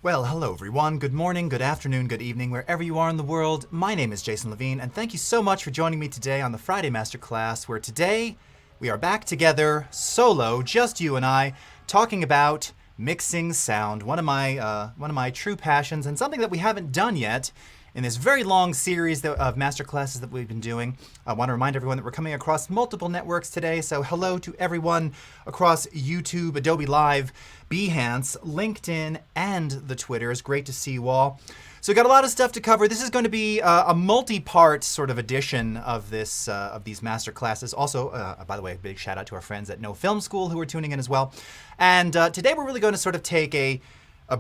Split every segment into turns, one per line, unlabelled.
Well, hello everyone. Good morning, good afternoon, good evening, wherever you are in the world. My name is Jason Levine, and thank you so much for joining me today on the Friday Masterclass, where today we are back together, solo, just you and I, talking about mixing sound, one of my true passions, and something that we haven't done yet in this very long series of masterclasses that we've been doing. I want to remind everyone that we're coming across multiple networks today, so hello to everyone across YouTube, Adobe Live, Behance, LinkedIn, and the Twitter. It's great to see you all. So we've got a lot of stuff to cover. This is going to be a multi-part sort of edition of this of these masterclasses. Also, by the way, a big shout out to our friends at No Film School who are tuning in as well. And today we're really going to sort of take a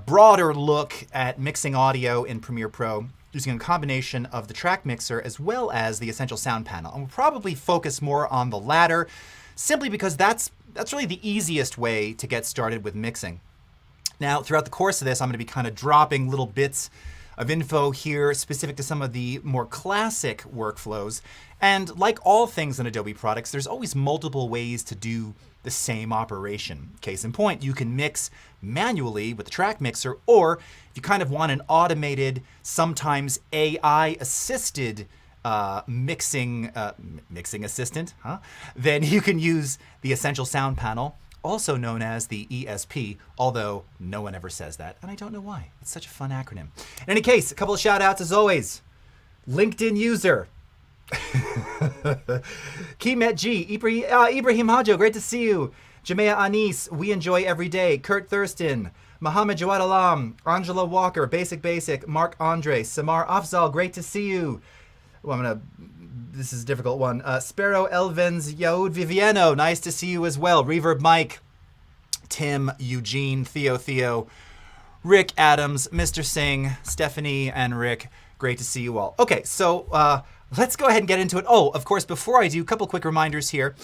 broader look at mixing audio in Premiere Pro using a combination of the track mixer as well as the Essential Sound Panel. And we'll probably focus more on the latter, simply because that's really the easiest way to get started with mixing. Now, throughout the course of this, I'm going to be kind of dropping little bits of info here specific to some of the more classic workflows. And like all things in Adobe products, there's always multiple ways to do the same operation. Case in point, you can mix manually with the track mixer, or if you kind of want an automated, sometimes AI-assisted mixing assistant, then you can use the Essential Sound Panel, also known as the ESP, although no one ever says that, and I don't know why. It's such a fun acronym. In any case, a couple of shout outs as always. LinkedIn user. Kimet G, Ibrahim Hajo, great to see you. Jamea Anis, we enjoy every day. Kurt Thurston, Mohammed Jawad Alam, Angela Walker, Basic, Mark Andre, Samar Afzal, great to see you. Well, this is a difficult one. Sparrow Elvens, Yaud Viviano, nice to see you as well. Reverb Mike, Tim, Eugene, Theo, Rick Adams, Mr. Singh, Stephanie, and Rick, great to see you all. Okay, so let's go ahead and get into it. Oh, of course, before I do, a couple quick reminders here.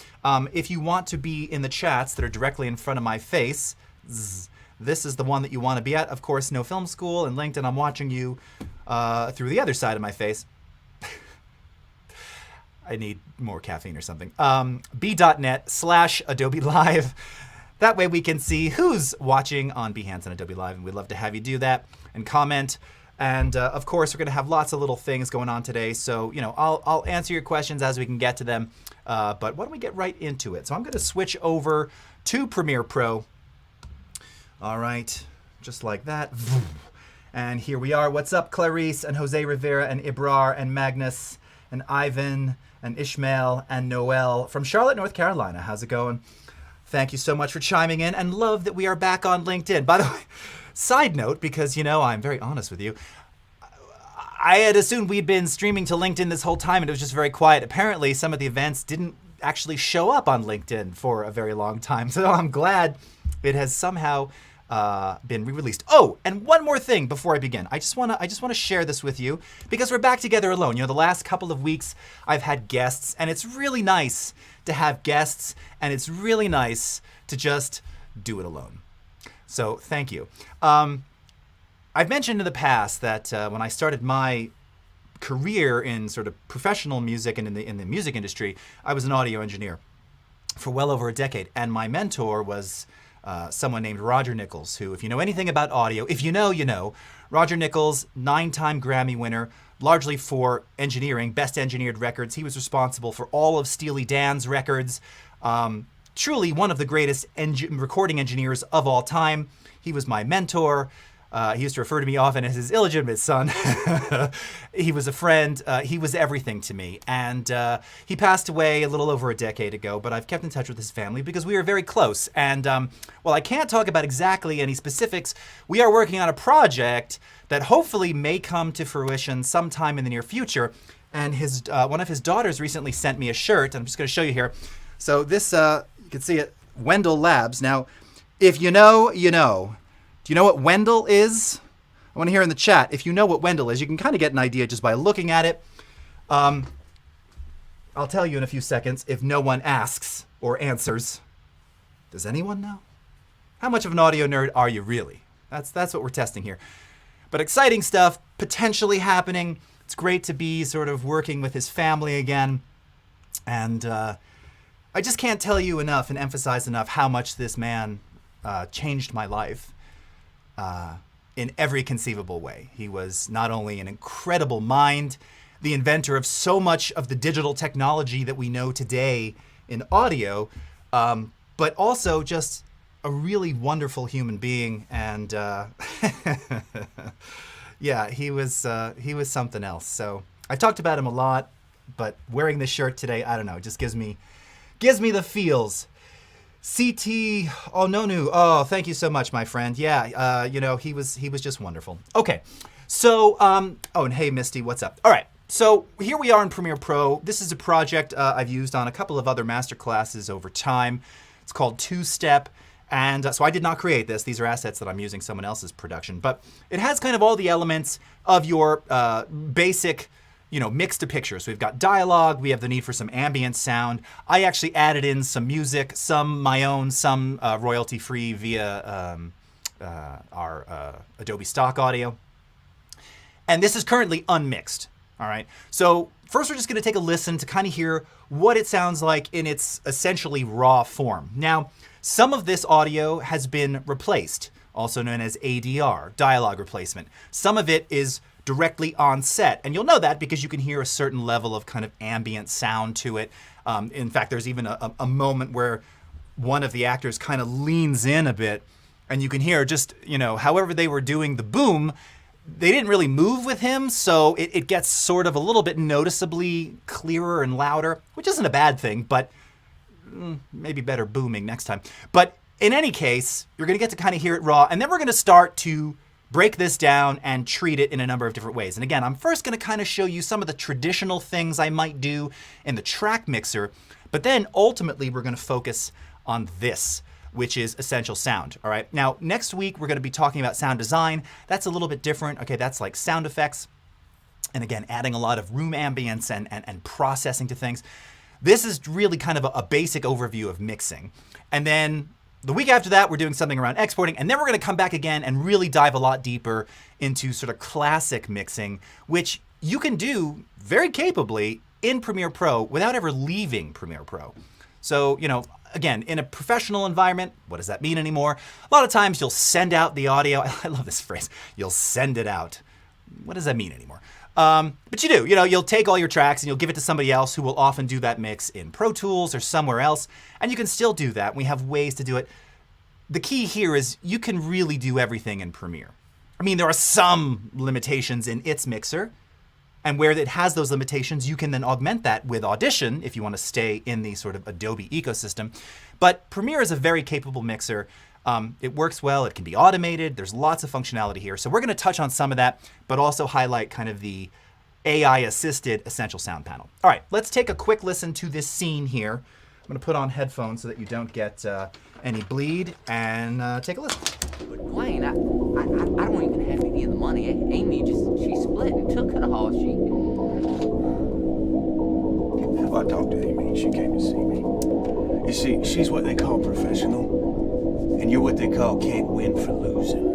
If you want to be in the chats that are directly in front of my face, this is the one that you want to be at. Of course, No Film School and LinkedIn, I'm watching you through the other side of my face. I need more caffeine or something. B.net/Adobe Live. That way we can see who's watching on Behance and Adobe Live, and we'd love to have you do that and comment. And of course, we're going to have lots of little things going on today. So, you know, I'll answer your questions as we can get to them. But why don't we get right into it? So I'm going to switch over to Premiere Pro. All right, just like that. And here we are. What's up, Clarice and Jose Rivera and Ibrar and Magnus and Ivan and Ishmael and Noel from Charlotte, North Carolina. How's it going? Thank you so much for chiming in, and love that we are back on LinkedIn. By the way, side note, because, you know, I'm very honest with you, I had assumed we'd been streaming to LinkedIn this whole time and it was just very quiet. Apparently, some of the events didn't actually show up on LinkedIn for a very long time. So I'm glad it has somehow been re-released. Oh, and one more thing before I begin. I just want to share this with you because we're back together alone. You know, the last couple of weeks I've had guests, and it's really nice to have guests, and it's really nice to just do it alone. So thank you. I've mentioned in the past that when I started my career in sort of professional music and in the music industry, I was an audio engineer for well over a decade, and my mentor was someone named Roger Nichols, who, if you know anything about audio, if you know, you know. Roger Nichols, 9-time Grammy winner, largely for engineering, best engineered records. He was responsible for all of Steely Dan's records. Truly one of the greatest recording engineers of all time. He was my mentor. He used to refer to me often as his illegitimate son. He was a friend. He was everything to me. And he passed away a little over a decade ago, but I've kept in touch with his family because we were very close. And while I can't talk about exactly any specifics, we are working on a project that hopefully may come to fruition sometime in the near future. And his one of his daughters recently sent me a shirt. I'm just going to show you here. So this, you can see it, Wendell Labs. Now, if you know, you know. Do you know what Wendell is? I want to hear in the chat. If you know what Wendell is, you can kind of get an idea just by looking at it. I'll tell you in a few seconds if no one asks or answers. Does anyone know? How much of an audio nerd are you really? That's what we're testing here. But exciting stuff potentially happening. It's great to be sort of working with his family again. And I just can't tell you enough and emphasize enough how much this man changed my life in every conceivable way. He was not only an incredible mind, the inventor of so much of the digital technology that we know today in audio, but also just a really wonderful human being. And yeah, he was something else. So I've talked about him a lot, but wearing this shirt today, I don't know, it just gives me the feels. CT Ononu, oh, thank you so much, my friend. Yeah, you know, he was just wonderful. Okay, so, oh, and hey, Misty, what's up? All right, so here we are in Premiere Pro. This is a project I've used on a couple of other masterclasses over time. It's called Two Step, and so I did not create this. These are assets that I'm using someone else's production, but it has kind of all the elements of your basic, you know, mix to picture. So we've got dialogue, we have the need for some ambient sound. I actually added in some music, some my own, some royalty-free via our Adobe stock audio. And this is currently unmixed, all right? So first we're just gonna take a listen to kind of hear what it sounds like in its essentially raw form. Now, some of this audio has been replaced, also known as ADR, dialogue replacement. Some of it is directly on set. And you'll know that because you can hear a certain level of kind of ambient sound to it. In fact, there's even a moment where one of the actors kind of leans in a bit and you can hear just, you know, however they were doing the boom, they didn't really move with him. So it gets sort of a little bit noticeably clearer and louder, which isn't a bad thing, but maybe better booming next time. But in any case, you're going to get to kind of hear it raw. And then we're going to start to break this down and treat it in a number of different ways. And again, I'm first going to kind of show you some of the traditional things I might do in the track mixer, but then ultimately we're going to focus on this, which is essential sound. All right. Now, next week, we're going to be talking about sound design. That's a little bit different. Okay. That's like sound effects. And again, adding a lot of room ambience and processing to things. This is really kind of a basic overview of mixing. And then the week after that, we're doing something around exporting, and then we're going to come back again and really dive a lot deeper into sort of classic mixing, which you can do very capably in Premiere Pro without ever leaving Premiere Pro. So, you know, again, in a professional environment, what does that mean anymore? A lot of times you'll send out the audio. I love this phrase. You'll send it out. What does that mean anymore? But you do, you know, you'll take all your tracks and you'll give it to somebody else who will often do that mix in Pro Tools or somewhere else. And you can still do that. We have ways to do it. The key here is you can really do everything in Premiere. I mean, there are some limitations in its mixer, and where it has those limitations, you can then augment that with Audition if you want to stay in the sort of Adobe ecosystem. But Premiere is a very capable mixer. It works well, it can be automated, there's lots of functionality here. So we're going to touch on some of that, but also highlight kind of the AI-assisted Essential Sound panel. All right, let's take a quick listen to this scene here. I'm going to put on headphones so that you don't get any bleed, and take a listen.
But Dwayne, I don't even have any of the money. Amy she split and took it all.
Well, I talked to Amy. She came to see me. You see, she's what they call professional, and you're what they call can't win for losing.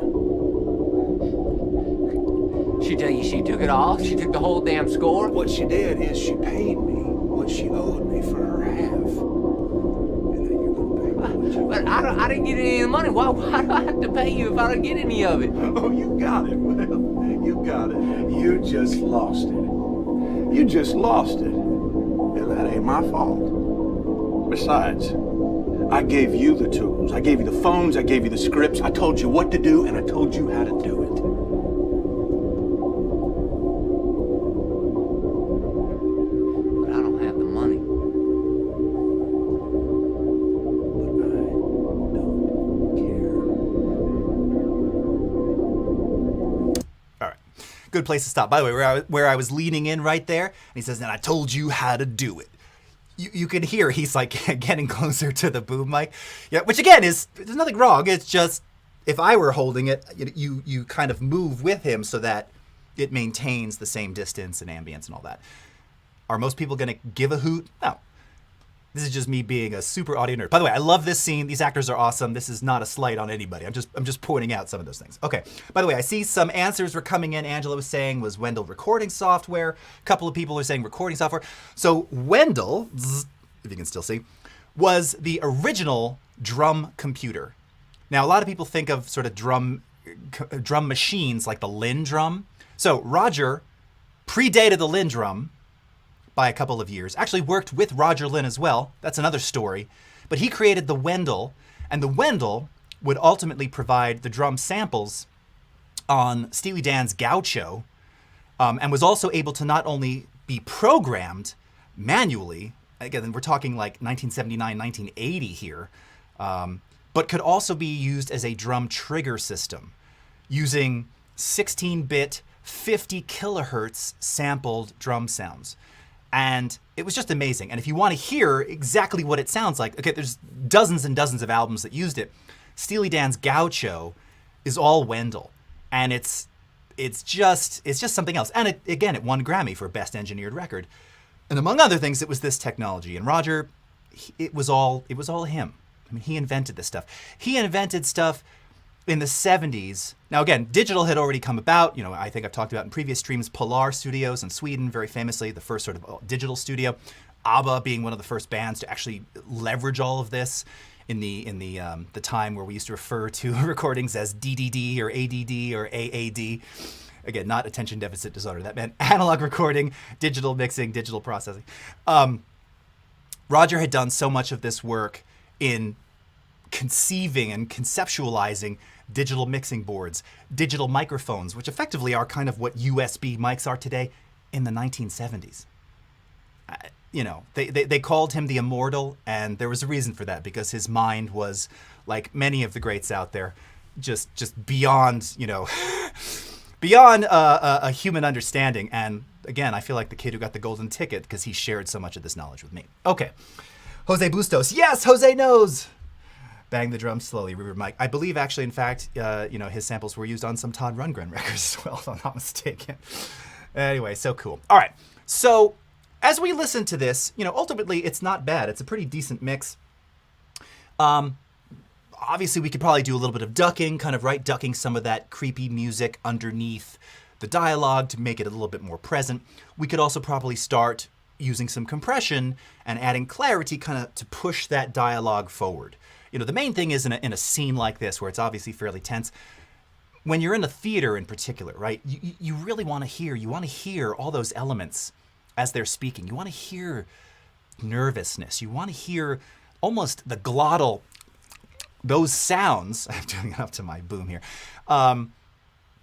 She tell you she took it all? She took the whole damn score?
What she did is she paid me what she owed me for her half. And then you're gonna pay me what you
But I didn't get any of the money. Why do I have to pay you if I don't get any of it?
Oh, you got it, Will. You got it. You just lost it. You just lost it. And that ain't my fault. Besides, I gave you the tools. I gave you the phones. I gave you the scripts. I told you what to do, and I told you how to do it.
But I don't have the money.
But I don't care.
All right, good place to stop. By the way, where I was leaning in right there, and he says, and I told you how to do it. You can hear he's like getting closer to the boom mic. Yeah, which again there's nothing wrong. It's just if I were holding it, you kind of move with him so that it maintains the same distance and ambience and all that. Are most people going to give a hoot? No. This is just me being a super audio nerd. By the way, I love this scene. These actors are awesome. This is not a slight on anybody. I'm just pointing out some of those things. Okay. By the way, I see some answers were coming in. Angela was saying, was Wendell recording software? A couple of people are saying recording software. So Wendell, if you can still see, was the original drum computer. Now, a lot of people think of sort of drum drum machines like the Linn drum. So Roger predated the Linn drum by a couple of years. Actually worked with Roger Linn as well. That's another story. But he created the Wendell, and the Wendell would ultimately provide the drum samples on Steely Dan's Gaucho, and was also able to not only be programmed manually, again, we're talking like 1979, 1980 here, but could also be used as a drum trigger system using 16-bit, 50 kilohertz sampled drum sounds. And it was just amazing. And if you want to hear exactly what it sounds like, okay, there's dozens and dozens of albums that used it. Steely Dan's Gaucho is all Wendell. And it's just something else. And it won Grammy for Best Engineered Record. And among other things, it was this technology. And Roger, it was all him. I mean, he invented this stuff. He invented stuff in the 70s. Now, again, digital had already come about. You know, I think I've talked about in previous streams, Polar Studios in Sweden, very famously, the first sort of digital studio. ABBA being one of the first bands to actually leverage all of this in the time where we used to refer to recordings as DDD or ADD or AAD. Again, not attention deficit disorder. That meant analog recording, digital mixing, digital processing. Roger had done so much of this work in conceiving and conceptualizing digital mixing boards, digital microphones, which effectively are kind of what USB mics are today, in the 1970s. You know, they called him the Immortal, and there was a reason for that, because his mind was, like many of the greats out there, just beyond, you know, beyond a human understanding. And again, I feel like the kid who got the golden ticket because he shared so much of this knowledge with me. Okay, Jose Bustos. Yes, Jose knows. Bang the drum slowly, reverb mic. I believe, actually, in fact, you know, his samples were used on some Todd Rundgren records as well, if I'm not mistaken. Anyway, so cool. All right, so as we listen to this, you know, ultimately, it's not bad. It's a pretty decent mix. Obviously, we could probably do a little bit of ducking, kind of, right, ducking some of that creepy music underneath the dialogue to make it a little bit more present. We could also probably start using some compression and adding clarity kind of to push that dialogue forward. You know, the main thing is in a scene like this, where it's obviously fairly tense, when you're in a theater in particular, right, you really want to hear all those elements as they're speaking. You want to hear nervousness. You want to hear almost the glottal, those sounds. I'm doing it up to my boom here,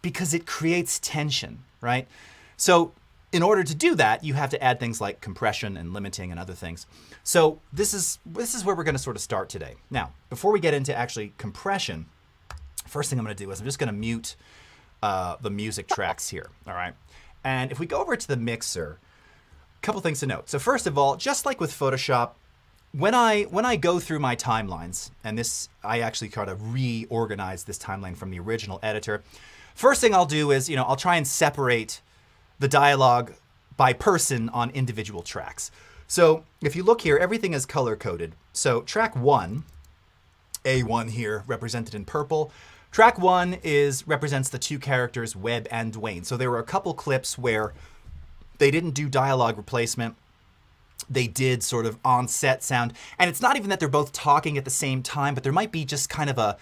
because it creates tension, right? So in order to do that, you have to add things like compression and limiting and other things. So this is where we're going to sort of start today. Now, before we get into actually compression, first thing I'm going to do is I'm just going to mute the music tracks here, all right? And if we go over to the mixer, a couple things to note. So first of all, just like with Photoshop, when I go through my timelines, and this, I actually try to reorganize this timeline from the original editor. First thing I'll do is, you know, I'll try and separate the dialogue by person on individual tracks. So if you look here, everything is color coded. So track 1, A1 here, represented in purple. Track 1 represents the two characters, Webb and Dwayne. So there were a couple clips where they didn't do dialogue replacement. They did sort of on-set sound. And it's not even that they're both talking at the same time, but there might be just kind of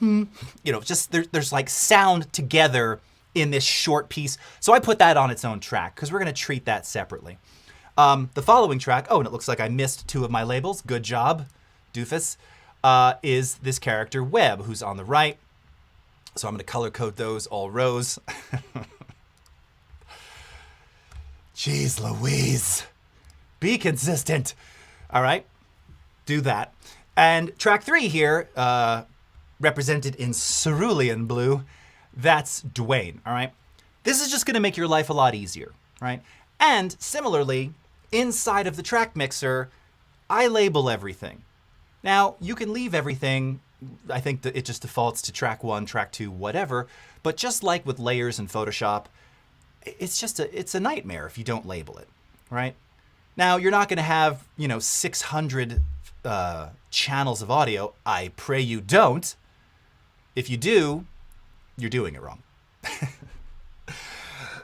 you know, just there's like sound together in this short piece. So I put that on its own track because we're going to treat that separately. The following track, oh, and it looks like I missed 2 of my labels. Good job, doofus. Is this character Webb, who's on the right. So I'm going to color code those all rows. Jeez Louise. Be consistent. All right, do that. And track 3 here, represented in cerulean blue, that's Dwayne, all right? This is just going to make your life a lot easier, right? And similarly, inside of the track mixer, I label everything. Now, you can leave everything. I think that it just defaults to track 1, track 2, whatever. But just like with layers in Photoshop, it's a nightmare if you don't label it, right? Now, you're not going to have, you know, 600 channels of audio. I pray you don't. If you do, you're doing it wrong.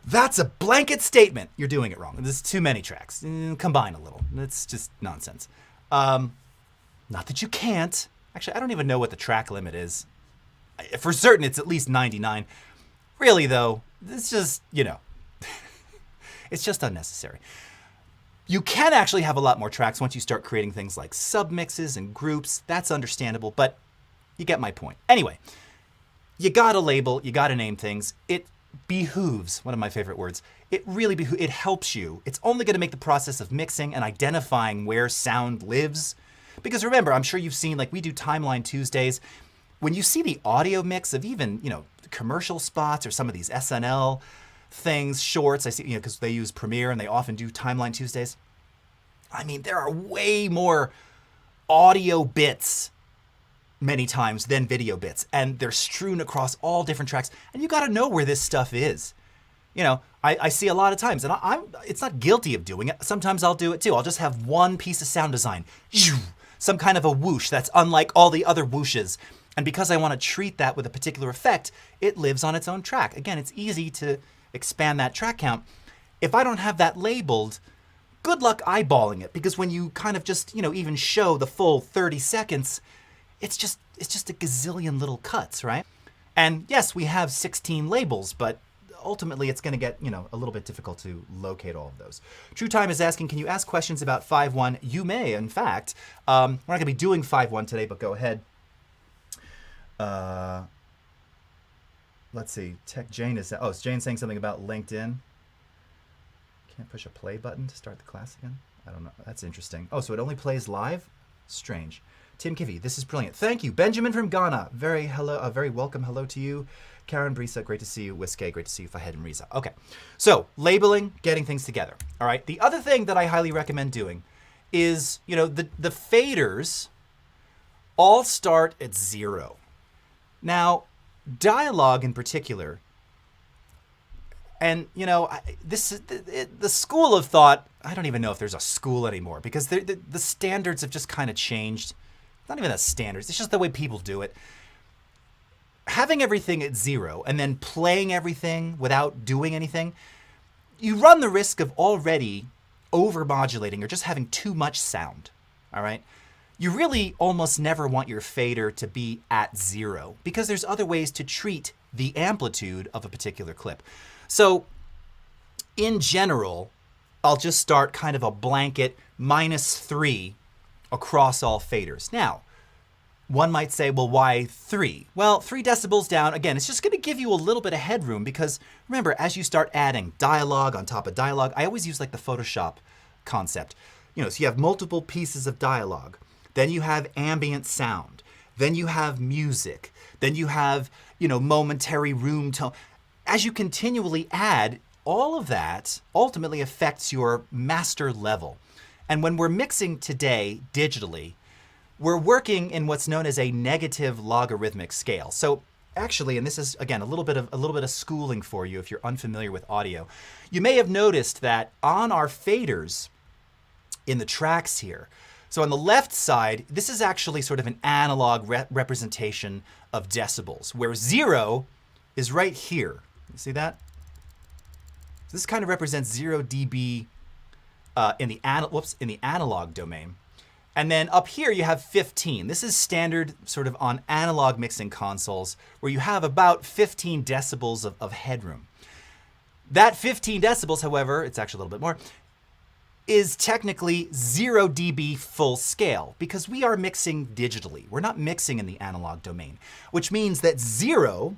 That's a blanket statement. You're doing it wrong. There's too many tracks. Combine a little. It's just nonsense. Not that you can't. Actually, I don't even know what the track limit is. For certain, it's at least 99. Really, though, it's just, it's just unnecessary. You can actually have a lot more tracks once you start creating things like submixes and groups. That's understandable, but you get my point. Anyway, you gotta label, you gotta name things. It behooves, one of my favorite words. It really behooves, it helps you. It's only gonna make the process of mixing and identifying where sound lives. Because remember, I'm sure you've seen, like we do Timeline Tuesdays. When you see the audio mix of even, commercial spots or some of these SNL things, shorts, I see, because they use Premiere and they often do Timeline Tuesdays. I mean, there are way more audio bits many times than video bits, and they're strewn across all different tracks, and you got to know where this stuff is. I see a lot of times, and it's not guilty of doing it. Sometimes I'll do it too. I'll just have one piece of sound design, some kind of a whoosh that's unlike all the other whooshes. And because I want to treat that with a particular effect, it lives on its own track. Again, it's easy to expand that track count. If I don't have that labeled, good luck eyeballing it, because when you kind of just, even show the full 30 seconds, it's just a gazillion little cuts, right? And yes, we have 16 labels, but ultimately it's going to get, a little bit difficult to locate all of those. True Time is asking, can you ask questions about 5.1? You may, in fact. We're not going to be doing 5.1 today, but go ahead. Let's see. Tech Jane is Jane saying something about LinkedIn. Can't push a play button to start the class again. I don't know. That's interesting. Oh, so it only plays live? Strange. Tim Kivy, this is brilliant. Thank you. Benjamin from Ghana. Very welcome hello to you. Karen Brisa, great to see you. Whiskey, great to see you. Fahed and Riza. Okay. So labeling, getting things together. All right. The other thing that I highly recommend doing is, the faders all start at 0. Now, dialogue in particular, and the school of thought, I don't even know if there's a school anymore, because the standards have just kind of changed. Not even the standards, it's just the way people do it. Having everything at 0 and then playing everything without doing anything, you run the risk of already over-modulating or just having too much sound, all right? You really almost never want your fader to be at 0, because there's other ways to treat the amplitude of a particular clip. So in general, I'll just start kind of a blanket -3 across all faders. Now, one might say, well, why 3? Well, 3 decibels down, again, it's just going to give you a little bit of headroom, because remember, as you start adding dialogue on top of dialogue, I always use like the Photoshop concept. So you have multiple pieces of dialogue. Then you have ambient sound. Then you have music. Then you have, momentary room tone. As you continually add, all of that ultimately affects your master level. And when we're mixing today digitally, we're working in what's known as a negative logarithmic scale. So actually, and this is, again, a little bit of schooling for you if you're unfamiliar with audio, you may have noticed that on our faders in the tracks here, so on the left side, this is actually sort of an analog representation of decibels, where 0 is right here. You see that? So this kind of represents 0 dB in the analog domain. And then up here you have 15. This is standard sort of on analog mixing consoles, where you have about 15 decibels of headroom. That 15 decibels, however, it's actually a little bit more, is technically 0 dB full scale, because we are mixing digitally. We're not mixing in the analog domain, which means that 0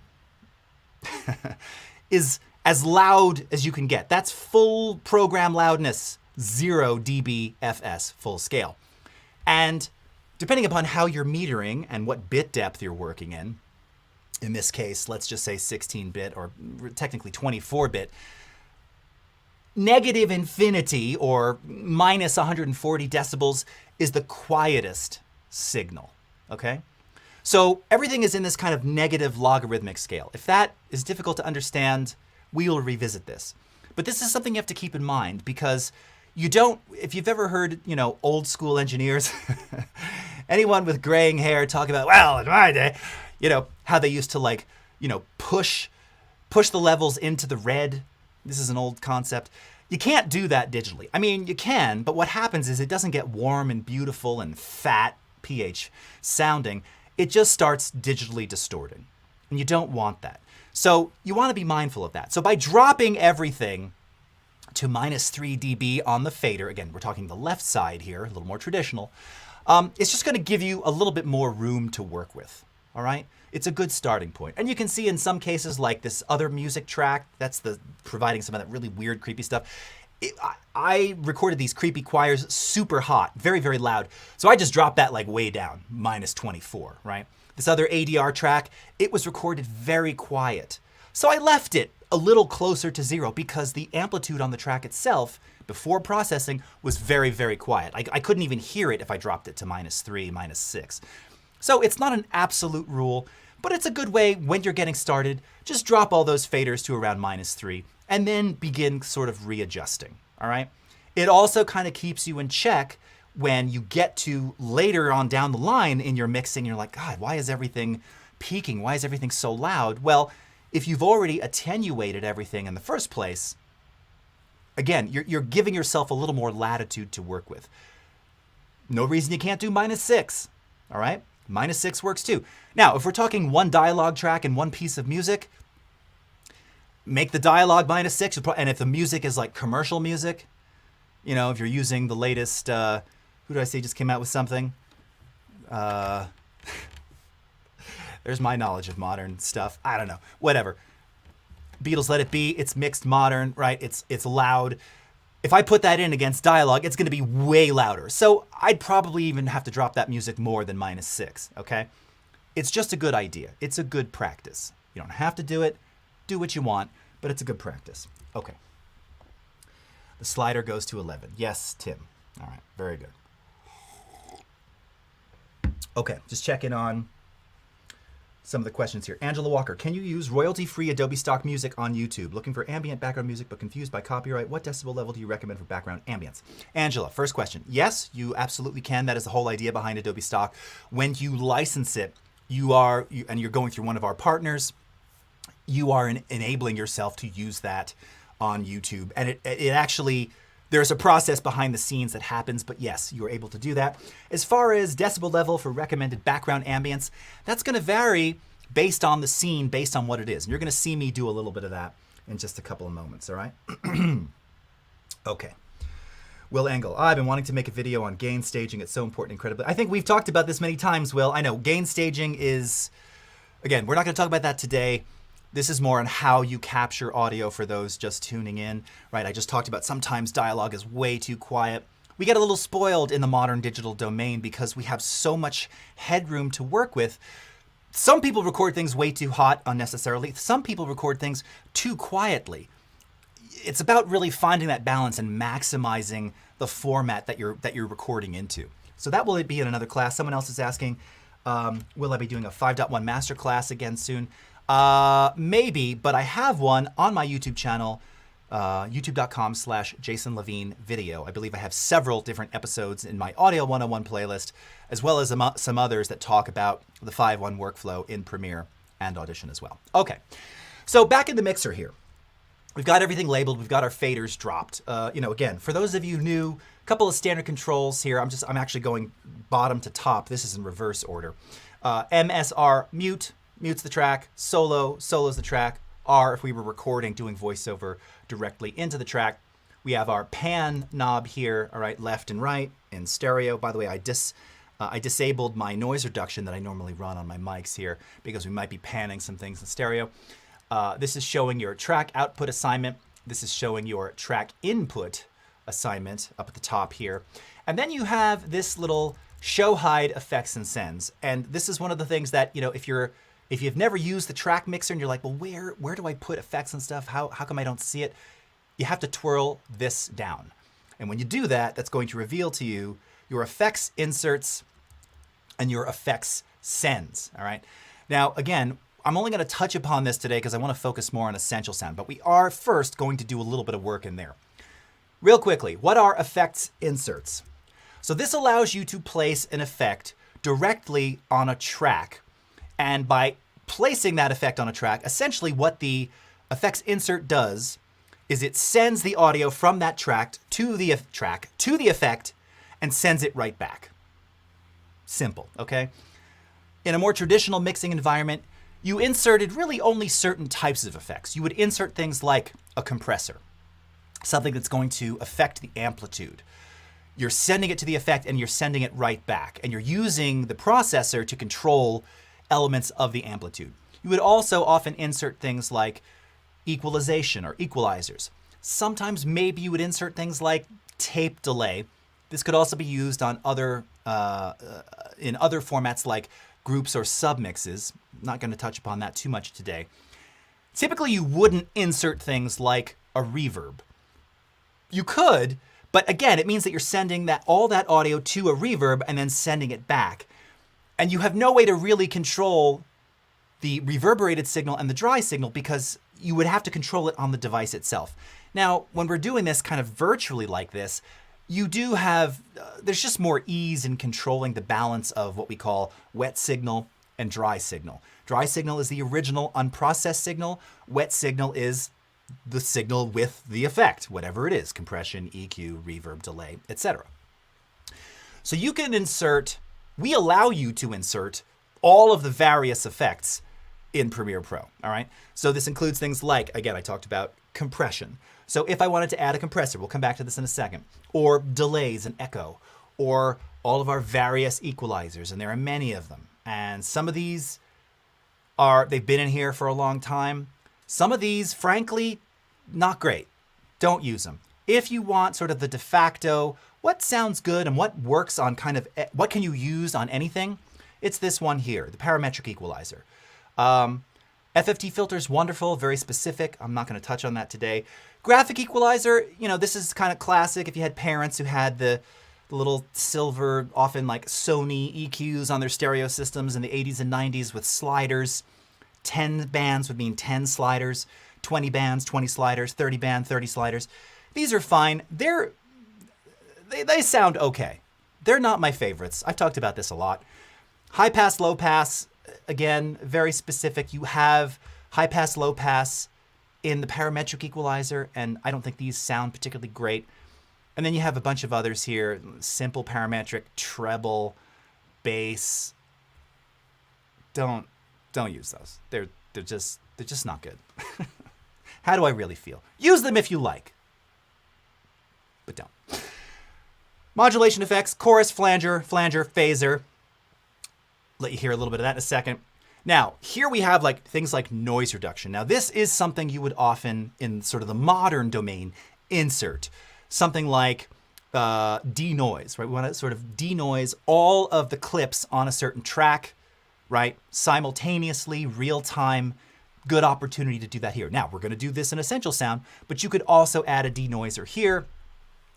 is as loud as you can get. That's full program loudness, 0 dB FS full scale. And depending upon how you're metering and what bit depth you're working in this case, let's just say 16-bit or technically 24-bit, negative infinity or minus 140 decibels is the quietest signal, okay? So everything is in this kind of negative logarithmic scale. If that is difficult to understand, we will revisit this. But this is something you have to keep in mind, because you don't, if you've ever heard, old school engineers, anyone with graying hair talk about, well, in my day, how they used to push the levels into the red. This is an old concept. You can't do that digitally. I mean, you can, but what happens is it doesn't get warm and beautiful and fat pH sounding. It just starts digitally distorting. And you don't want that. So you want to be mindful of that. So by dropping everything to -3 dB on the fader, again, we're talking the left side here, a little more traditional, it's just going to give you a little bit more room to work with, all right? It's a good starting point. And you can see in some cases, like this other music track, that's providing some of that really weird, creepy stuff. I recorded these creepy choirs super hot, very, very loud. So I just dropped that like way down, -24, right? This other ADR track, it was recorded very quiet. So I left it a little closer to 0 because the amplitude on the track itself, before processing, was very, very quiet. I couldn't even hear it if I dropped it to -3, -6. So it's not an absolute rule, but it's a good way when you're getting started. Just drop all those faders to around -3 and then begin sort of readjusting, all right? It also kind of keeps you in check when you get to later on down the line in your mixing. You're like, God, why is everything peaking? Why is everything so loud? Well, if you've already attenuated everything in the first place, again, you're giving yourself a little more latitude to work with. No reason you can't do -6, all right? -6 works too. Now, if we're talking one dialogue track and one piece of music, make the dialogue -6. And if the music is like commercial music, you know, if you're using the latest, who did I say just came out with something? There's my knowledge of modern stuff. I don't know. Whatever. Beatles Let It Be. It's mixed modern, right? It's loud. If I put that in against dialogue, it's going to be way louder. So I'd probably even have to drop that music more than -6, okay? It's just a good idea. It's a good practice. You don't have to do it. Do what you want, but it's a good practice. Okay. The slider goes to 11. Yes, Tim. All right, very good. Okay, just checking on some of the questions here. Angela Walker, can you use royalty-free Adobe stock music on YouTube? Looking for ambient background music but confused by copyright. What decibel level do you recommend for background ambience? Angela, first question. Yes, you absolutely can. That is the whole idea behind Adobe stock. When you license it, and you're going through one of our partners, you are enabling yourself to use that on YouTube. And it actually, there's a process behind the scenes that happens, but yes, you're able to do that. As far as decibel level for recommended background ambience, that's going to vary based on the scene, based on what it is. And you're going to see me do a little bit of that in just a couple of moments, all right? Okay. Will Engel, I've been wanting to make a video on gain staging. It's so important, incredibly. I think we've talked about this many times, Will. I know gain staging is, again, we're not going to talk about that today. This is more on how you capture audio for those just tuning in, right? I just talked about sometimes dialogue is way too quiet. We get a little spoiled in the modern digital domain because we have so much headroom to work with. Some people record things way too hot unnecessarily. Some people record things too quietly. It's about really finding that balance and maximizing the format that you're recording into. So that will be in another class. Someone else is asking, will I be doing a 5.1 Masterclass again soon? Maybe, but I have one on my YouTube channel, youtube.com/Jason Levine video. I believe I have several different episodes in my Audio 101 playlist, as well as some others that talk about the 5.1 workflow in Premiere and Audition as well. Okay, so back in the mixer here. We've got everything labeled. We've got our faders dropped. Again, for those of you new, a couple of standard controls here. I'm actually going bottom to top. This is in reverse order. MSR mute. Mutes the track, solos the track, R if we were recording, doing voiceover directly into the track. We have our pan knob here, all right, left and right in stereo. By the way, I disabled my noise reduction that I normally run on my mics here because we might be panning some things in stereo. This is showing your track output assignment. This is showing your track input assignment up at the top here. And then you have this little show hide effects and sends. And this is one of the things that, if you've never used the track mixer and you're like, well, where do I put effects and stuff? How come I don't see it? You have to twirl this down. And when you do that, that's going to reveal to you your effects inserts and your effects sends, all right? Now, again, I'm only going to touch upon this today because I want to focus more on essential sound, but we are first going to do a little bit of work in there. Real quickly, what are effects inserts? So this allows you to place an effect directly on a track. And by placing that effect on a track, essentially what the effects insert does is it sends the audio from that track to the effect and sends it right back. Simple, okay? In a more traditional mixing environment, you inserted really only certain types of effects. You would insert things like a compressor, something that's going to affect the amplitude. You're sending it to the effect and you're sending it right back. And you're using the processor to control elements of the amplitude. You would also often insert things like equalization or equalizers. Sometimes maybe you would insert things like tape delay. This could also be used on in other formats like groups or submixes. I'm not going to touch upon that too much today. Typically, you wouldn't insert things like a reverb. You could, but again, it means that you're sending all that audio to a reverb and then sending it back. And you have no way to really control the reverberated signal and the dry signal because you would have to control it on the device itself. Now, when we're doing this kind of virtually like this, you do have, there's just more ease in controlling the balance of what we call wet signal and dry signal. Dry signal is the original unprocessed signal. Wet signal is the signal with the effect, whatever it is, compression, EQ, reverb, delay, etc. So you can insert, we allow you to insert all of the various effects in Premiere Pro, all right? So this includes things like, again, I talked about compression. So if I wanted to add a compressor, we'll come back to this in a second, or delays and echo, or all of our various equalizers, and there are many of them. And some of these they've been in here for a long time. Some of these, frankly, not great. Don't use them. If you want sort of the de facto, what sounds good and what works on kind of, what can you use on anything? It's this one here, the parametric equalizer. FFT filter is wonderful, very specific. I'm not going to touch on that today. Graphic equalizer, this is kind of classic. If you had parents who had the little silver, often like Sony EQs on their stereo systems in the 80s and 90s with sliders, 10 bands would mean 10 sliders, 20 bands, 20 sliders, 30 band, 30 sliders. These are fine. They sound okay. They're not my favorites. I've talked about this a lot. High pass, low pass, again, very specific. You have high pass, low pass in the parametric equalizer, and I don't think these sound particularly great. And then you have a bunch of others here, simple parametric, treble, bass. Don't use those. They're just not good. How do I really feel? Use them if you like, but don't. Modulation effects, chorus, flanger, phaser. Let you hear a little bit of that in a second. Now, here we have things like noise reduction. Now, this is something you would often, in sort of the modern domain, insert. Something like denoise, right? We want to sort of denoise all of the clips on a certain track, right? Simultaneously, real time, good opportunity to do that here. Now, we're going to do this in Essential Sound, but you could also add a denoiser here.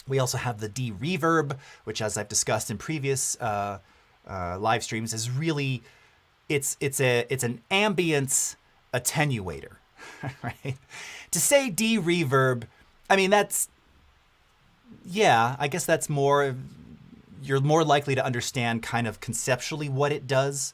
We also have the de-reverb, which, as I've discussed in previous live streams, is really, it's an ambience attenuator, right? To say de-reverb, I mean, I guess that's more, you're more likely to understand kind of conceptually what it does.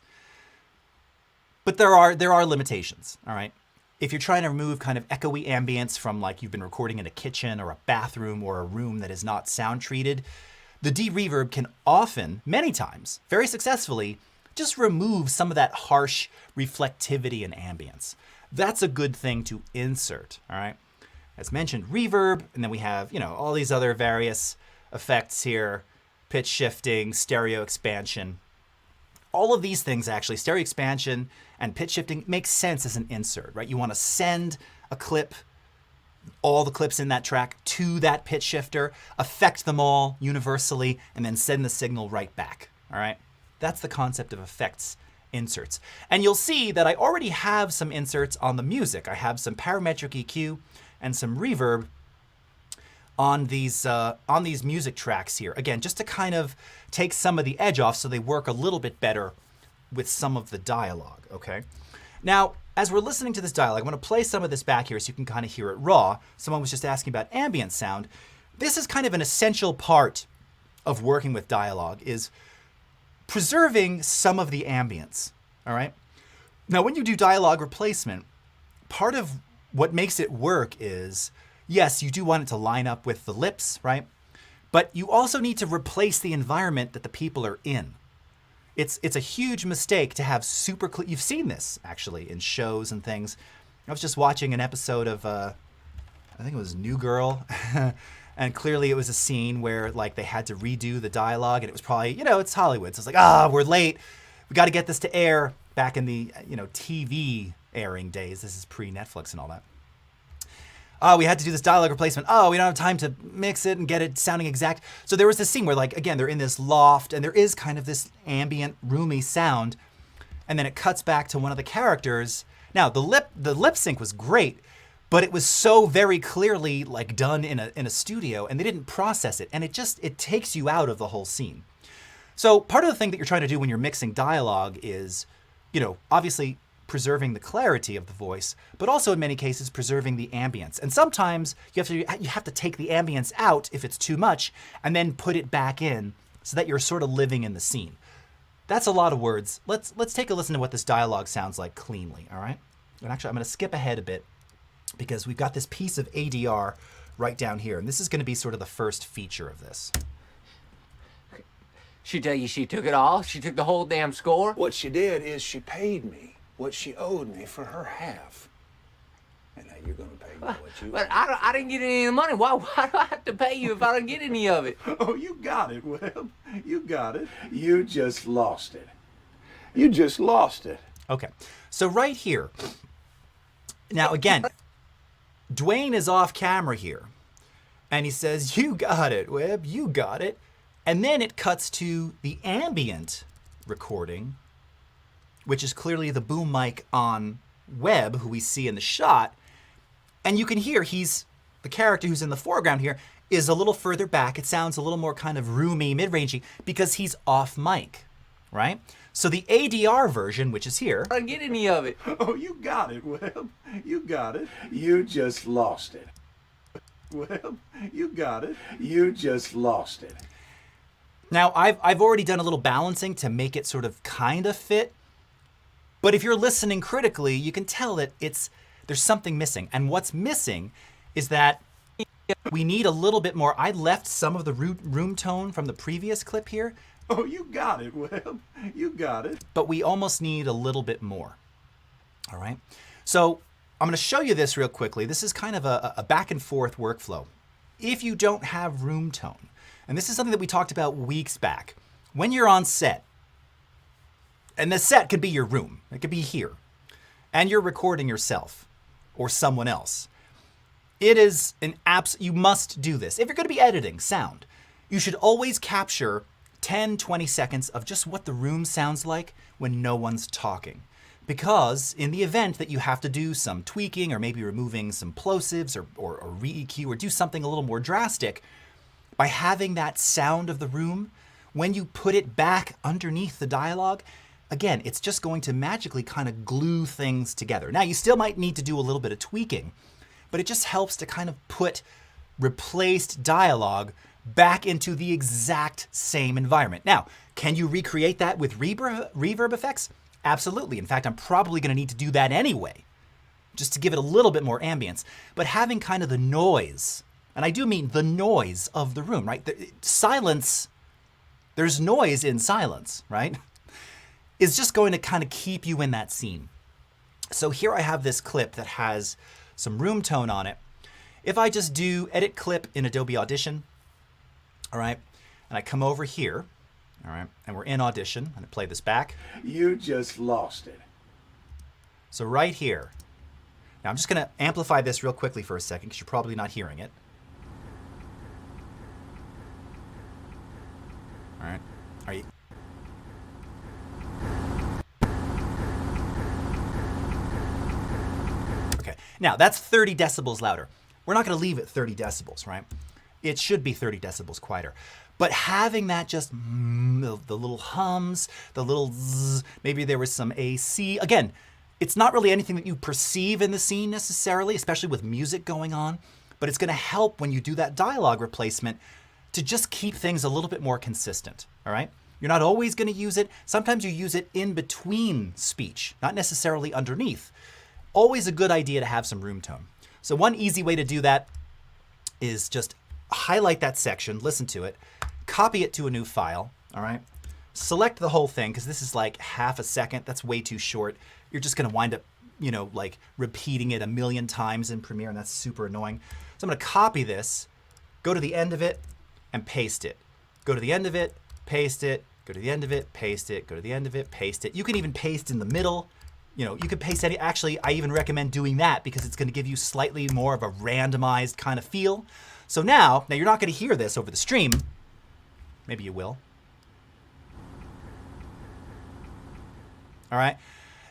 But there are limitations, all right? If you're trying to remove kind of echoey ambience from you've been recording in a kitchen or a bathroom or a room that is not sound treated, the de-reverb can often, many times, very successfully, just remove some of that harsh reflectivity and ambience. That's a good thing to insert, all right? As mentioned, reverb, and then we have, all these other various effects here, pitch shifting, stereo expansion. All of these things, actually, stereo expansion and pitch shifting, makes sense as an insert, right? You want to send a clip, all the clips in that track, to that pitch shifter, affect them all universally, and then send the signal right back, all right? That's the concept of effects inserts. And you'll see that I already have some inserts on the music. I have some parametric EQ and some reverb on these music tracks here. Again, just to kind of take some of the edge off so they work a little bit better with some of the dialogue, okay? Now, as we're listening to this dialogue, I'm going to play some of this back here so you can kind of hear it raw. Someone was just asking about ambient sound. This is kind of an essential part of working with dialogue, is preserving some of the ambience, all right? Now, when you do dialogue replacement, part of what makes it work is, yes, you do want it to line up with the lips, right? But you also need to replace the environment that the people are in. It's a huge mistake to have super clear. You've seen this actually in shows and things. I was just watching an episode of I think it was New Girl, and clearly it was a scene where like they had to redo the dialogue, and it was probably, you know, it's Hollywood, so it's like, we're late, we got to get this to air. Back in the, you know, TV airing days, this is pre-Netflix and all that. We had to do this dialogue replacement. We don't have time to mix it and get it sounding exact. So there was this scene where, like, again, they're in this loft and there is kind of this ambient, roomy sound, and then it cuts back to one of the characters. Now the lip sync was great, but it was so very clearly like done in a studio, and they didn't process it, and it takes you out of the whole scene. So part of the thing that you're trying to do when you're mixing dialogue is, you know, obviously preserving the clarity of the voice, but also in many cases preserving the ambience. And sometimes you have to take the ambience out if it's too much, and then put it back in so that you're sort of living in the scene. That's a lot of words. Let's take a listen to what this dialogue sounds like cleanly, all right? And actually, I'm going to skip ahead a bit because we've got this piece of ADR right down here, and this is going to be sort of the first feature of this.
She tell you she took it all? She took the whole damn score?
What she did is she paid me what she owed me for her half. And now you're going to pay me what you
But I didn't get any of the money. Why do I have to pay you if I don't get any of it?
Oh, you got it, Webb. You got it. You just lost it. You just lost it.
Okay, so right here. Now again, Dwayne is off camera here, and he says, "You got it, Webb. You got it." And then it cuts to the ambient recording, which is clearly the boom mic on Webb, who we see in the shot. And you can hear the character who's in the foreground here is a little further back. It sounds a little more kind of roomy, mid-rangey, because he's off mic, right? So the ADR version, which is here.
I didn't get any of it.
Oh, you got it, Webb. You got it. You just lost it. Webb, you got it. You just lost it.
Now, I've already done a little balancing to make it sort of kind of fit. But if you're listening critically, you can tell that there's something missing. And what's missing is that we need a little bit more. I left some of the room tone from the previous clip here.
Oh, you got it, Webb. You got it.
But we almost need a little bit more. All right? So I'm going to show you this real quickly. This is kind of a back and forth workflow. If you don't have room tone, and this is something that we talked about weeks back, when you're on set, and the set could be your room, it could be here, and you're recording yourself or someone else, it is you must do this. If you're going to be editing sound, you should always capture 10, 20 seconds of just what the room sounds like when no one's talking. Because in the event that you have to do some tweaking or maybe removing some plosives or re-EQ or do something a little more drastic, by having that sound of the room, when you put it back underneath the dialogue, again, it's just going to magically kind of glue things together. Now, you still might need to do a little bit of tweaking, but it just helps to kind of put replaced dialogue back into the exact same environment. Now, can you recreate that with reverb effects? Absolutely. In fact, I'm probably going to need to do that anyway, just to give it a little bit more ambience. But having kind of the noise, and I do mean the noise of the room, right? Silence, there's noise in silence, right? Is just going to kind of keep you in that scene. So here I have this clip that has some room tone on it. If I just do edit clip in Adobe Audition, all right, and I come over here, all right, and we're in Audition, and I play this back.
You just lost it.
So right here. Now I'm just going to amplify this real quickly for a second because you're probably not hearing it. All right. Are you? Okay. Now that's 30 decibels louder. We're not going to leave it 30 decibels, right? It should be 30 decibels quieter. But having that just the little hums, the little zzz, maybe there was some AC. Again, it's not really anything that you perceive in the scene necessarily, especially with music going on, but it's going to help when you do that dialogue replacement to just keep things a little bit more consistent, all right? You're not always going to use it. Sometimes you use it in between speech, not necessarily underneath. Always a good idea to have some room tone. So one easy way to do that is just highlight that section, listen to it, copy it to a new file, all right? select the whole thing, because this is like half a second. That's way too short. You're just going to wind up, you know, like repeating it a million times in Premiere, and that's super annoying. So I'm going to copy this, go to the end of it, and paste it. Go to the end of it, paste it, go to the end of it, paste it, go to the end of it, paste it. You can even paste in the middle. You know, you could paste any, actually, I even recommend doing that because it's going to give you slightly more of a randomized kind of feel. So now you're not going to hear this over the stream. Maybe you will. All right.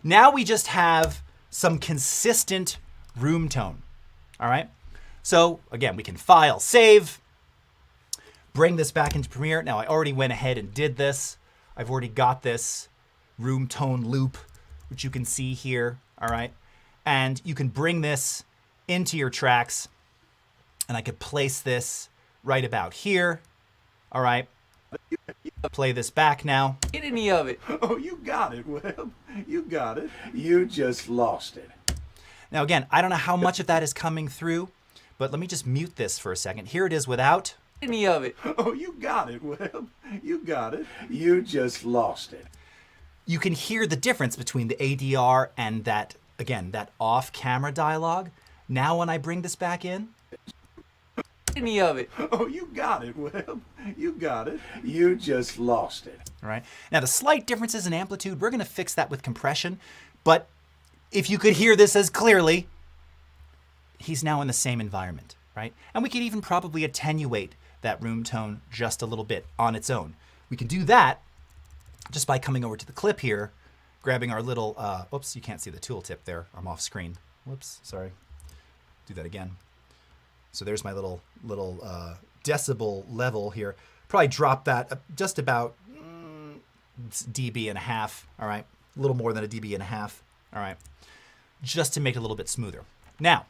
Now we just have some consistent room tone. All right. So again, we can file, save, bring this back into Premiere. Now I already went ahead and did this. I've already got this room tone loop, which you can see here. All right. And you can bring this into your tracks, and I could place this right about here. All right. Play this back now.
Get any of it.
Oh, you got it, Webb. You got it. You just lost it.
Now again, I don't know how much of that is coming through, but let me just mute this for a second. Here it is without.
Any of it.
Oh, you got it, Webb. You got it. You just lost it.
You can hear the difference between the ADR and that, again, that off-camera dialogue. Now when I bring this back in.
Any of it.
Oh, you got it, Webb. You got it. You just lost it.
All right. Now the slight differences in amplitude, we're going to fix that with compression. But if you could hear this as clearly, he's now in the same environment, right? And we could even probably attenuate that room tone just a little bit on its own. We can do that just by coming over to the clip here, grabbing our little, oops, you can't see the tooltip there. I'm off screen. Whoops, sorry. Do that again. So there's my little decibel level here. Probably drop that just about dB and a half, all right? A little more than a dB and a half, all right? Just to make it a little bit smoother. Now,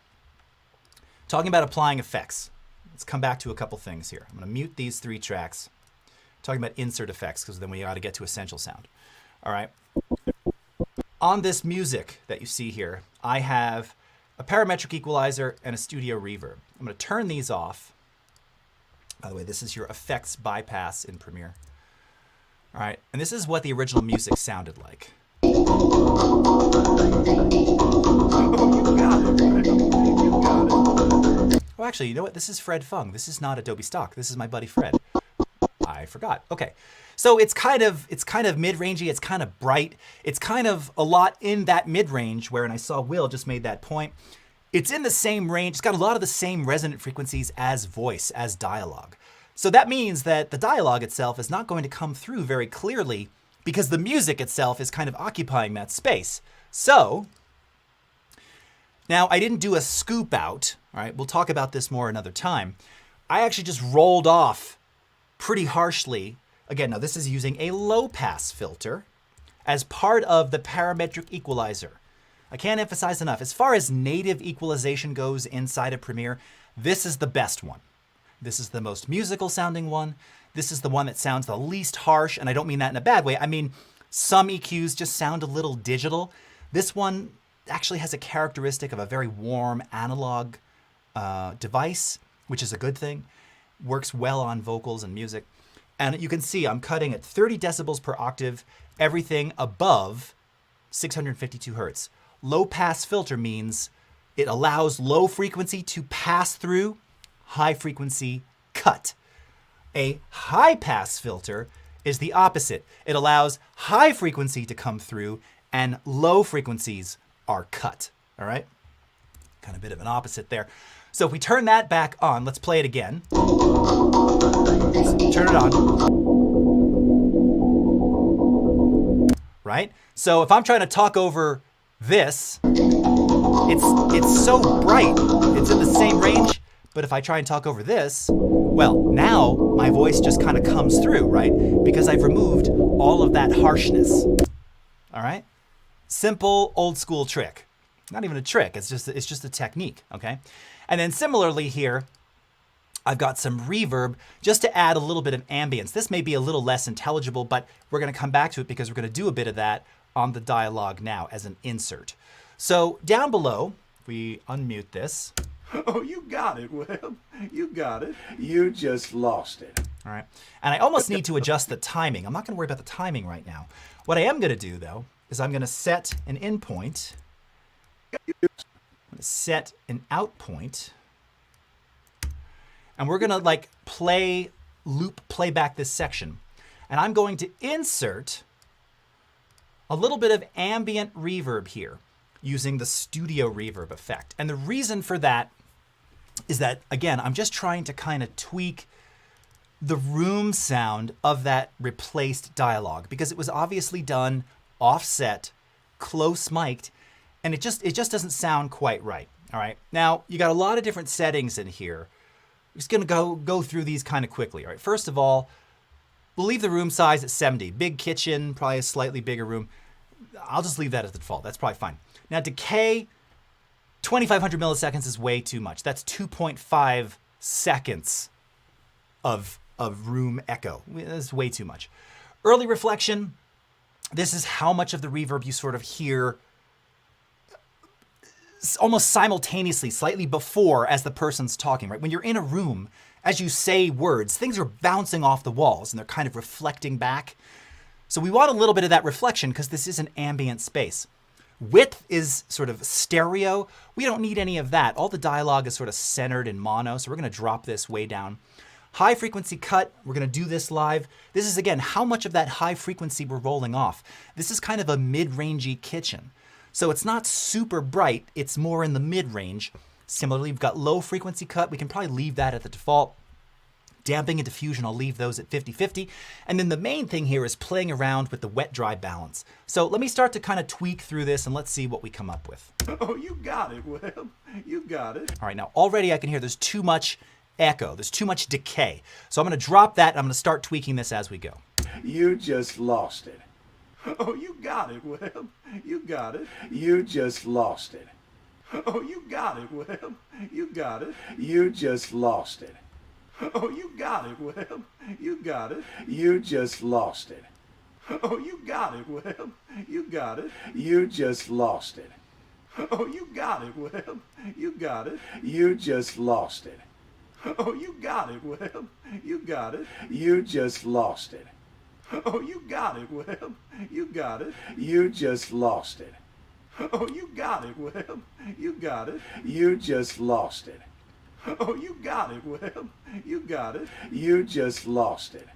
talking about applying effects, let's come back to a couple things here. I'm gonna mute these 3 tracks. Talking about insert effects, because then we ought to get to essential sound, all right? On this music that you see here, I have a parametric equalizer and a studio reverb. I'm going to turn these off. By the way, this is your effects bypass in Premiere. All right, and this is what the original music sounded like.
Oh, you got it, Webb. You got it.
Oh, actually, you know what? This is Fred Fung. This is not Adobe stock. This is my buddy Fred. I forgot. Okay. So it's kind of mid-rangey, it's kind of bright. It's kind of a lot in that mid-range where, and I saw Will just made that point, it's in the same range. It's got a lot of the same resonant frequencies as voice, as dialogue. So that means that the dialogue itself is not going to come through very clearly because the music itself is kind of occupying that space. So now I didn't do a scoop out, all right? We'll talk about this more another time. I actually just rolled off pretty harshly. Again, now this is using a low pass filter as part of the parametric equalizer. I can't emphasize enough, as far as native equalization goes inside of Premiere, this is the best one. This is the most musical sounding one. This is the one that sounds the least harsh, and I don't mean that in a bad way. I mean, some EQs just sound a little digital. This one actually has a characteristic of a very warm analog device, which is a good thing. Works well on vocals and music. And you can see I'm cutting at 30 decibels per octave, everything above 652 hertz. Low pass filter means it allows low frequency to pass through, high frequency cut. A high pass filter is the opposite. It allows high frequency to come through and low frequencies are cut, all right? Kind of a bit of an opposite there. So if we turn that back on, let's play it again. Turn it on. Right? So if I'm trying to talk over this, it's so bright. It's in the same range, but if I try and talk over this, well, now my voice just kind of comes through, right? Because I've removed all of that harshness. All right? Simple old school trick. Not even a trick, it's just a technique, okay? And then similarly here, I've got some reverb just to add a little bit of ambience. This may be a little less intelligible, but we're gonna come back to it because we're gonna do a bit of that on the dialogue now as an insert. So down below, we unmute this.
Oh, you got it, Webb. You got it. You just lost it.
All right. And I almost need to adjust the timing. I'm not going to worry about the timing right now. What I am going to do, though, is I'm going to set an in point. I'm going to set an out point. And we're going to like play back this section. And I'm going to insert a little bit of ambient reverb here using the studio reverb effect. And the reason for that is that, again, I'm just trying to kind of tweak the room sound of that replaced dialogue because it was obviously done offset, close mic'd, and it just doesn't sound quite right. All right. Now, you got a lot of different settings in here. I'm just going to go through these kind of quickly. All right. First of all, we'll leave the room size at 70. Big kitchen, probably a slightly bigger room. I'll just leave that as the default. That's probably fine. Now, decay, 2,500 milliseconds is way too much. That's 2.5 seconds of room echo. That's way too much. Early reflection, this is how much of the reverb you sort of hear almost simultaneously, slightly before as the person's talking, right? When you're in a room, as you say words, things are bouncing off the walls and they're kind of reflecting back. So we want a little bit of that reflection because this is an ambient space. Width is sort of stereo. We don't need any of that. All the dialogue is sort of centered in mono, so we're going to drop this way down. High frequency cut, we're going to do this live. This is, again, how much of that high frequency we're rolling off. This is kind of a mid-rangey kitchen. So it's not super bright, it's more in the mid-range. Similarly, we've got low frequency cut. We can probably leave that at the default. Damping and diffusion, I'll leave those at 50-50. And then the main thing here is playing around with the wet-dry balance. So let me start to kind of tweak through this and let's see what we come up with.
Oh, you got it, Webb. You got it.
All right, now already I can hear there's too much echo. There's too much decay. So I'm going to drop that and I'm going to start tweaking this as we go.
You just lost it. Oh, you got it, Webb. You got it. You just lost it. Oh, you got it, Webb. You got it. You just lost it. Oh, you got it, Webb. You got it. You just lost it. Oh, you got it, Webb. You got it. You just lost it. Oh, you got it, Webb. You got it. You just lost it. Oh, you got it, Webb. You got it. You just lost it. Oh, you got it, Webb. You got it. You just lost it. Oh, you got it, Webb. You got it. You just lost it. Oh, you got it, Webb. You got it. You just lost it.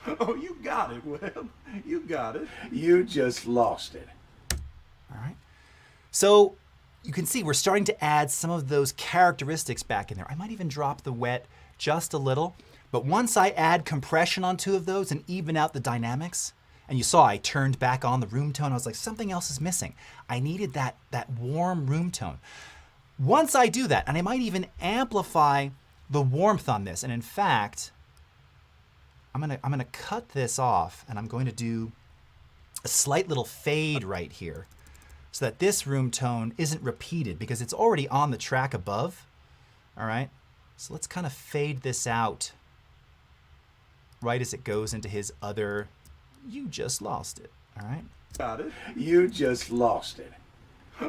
Oh, you got it, Webb. You got it. You just lost it.
All right. So you can see we're starting to add some of those characteristics back in there. I might even drop the wet just a little. But once I add compression on two of those and even out the dynamics, and you saw I turned back on the room tone, I was like, something else is missing. I needed that warm room tone. Once I do that, and I might even amplify the warmth on this, and in fact, I'm gonna cut this off and I'm going to do a slight little fade right here so that this room tone isn't repeated because it's already on the track above. All right, so let's kind of fade this out right as it goes into his other, you just lost it. All right.
Got it. You just lost it.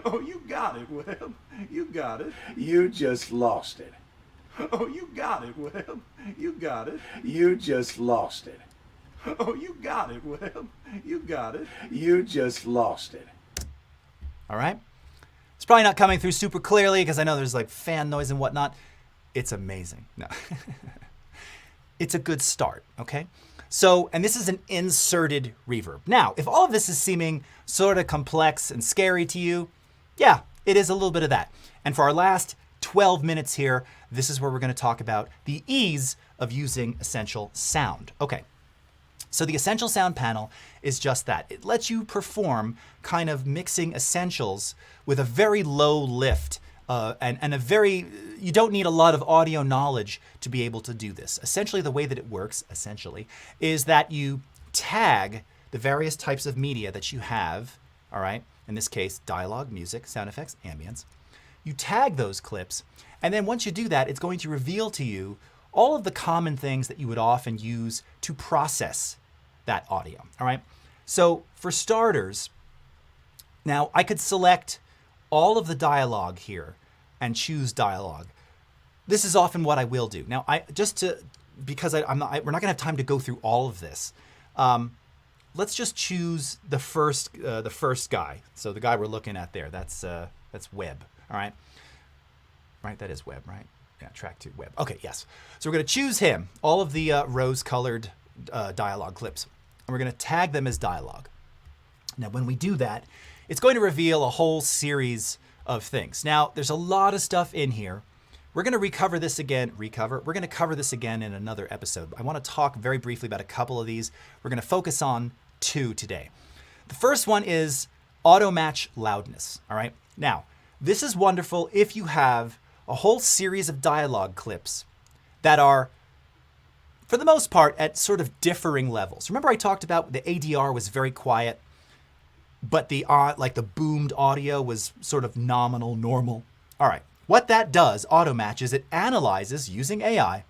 Oh, you got it, Webb. You got it. You just lost it. Oh, you got it, Webb. You got it. You just lost it. Oh, you got it, Webb. You got it. You just lost it.
All right. It's probably not coming through super clearly because I know there's like fan noise and whatnot. It's amazing. No. It's a good start, okay? So, and this is an inserted reverb. Now, if all of this is seeming sort of complex and scary to you, yeah, it is a little bit of that. And for our last 12 minutes here, this is where we're going to talk about the ease of using Essential Sound. Okay, so the Essential Sound panel is just that. It lets you perform kind of mixing essentials with a very low lift and a very, you don't need a lot of audio knowledge to be able to do this. Essentially, the way that it works, is that you tag the various types of media that you have, all right? In this case, dialogue, music, sound effects, ambience. You tag those clips, and then once you do that, it's going to reveal to you all of the common things that you would often use to process that audio, all right? So for starters, now I could select all of the dialogue here and choose dialogue. This is often what I will do. Now, just to because we're not going to have time to go through all of this. Let's just choose the first guy. So the guy we're looking at there, that's web. All right. Right, that is web, right? Yeah, track 2, web. Okay, yes. So we're going to choose him, all of the rose-colored dialogue clips, and we're going to tag them as dialogue. Now, when we do that, it's going to reveal a whole series of things. Now, there's a lot of stuff in here. We're going to recover this again. We're going to cover this again in another episode. I want to talk very briefly about a couple of these. We're going to focus on 2 today. The first one is auto match loudness. All right. Now, this is wonderful if you have a whole series of dialogue clips that are, for the most part, at sort of differing levels. Remember I talked about the ADR was very quiet, but the boomed audio was sort of nominal, normal. All right. What that does, auto match, is it analyzes using AI,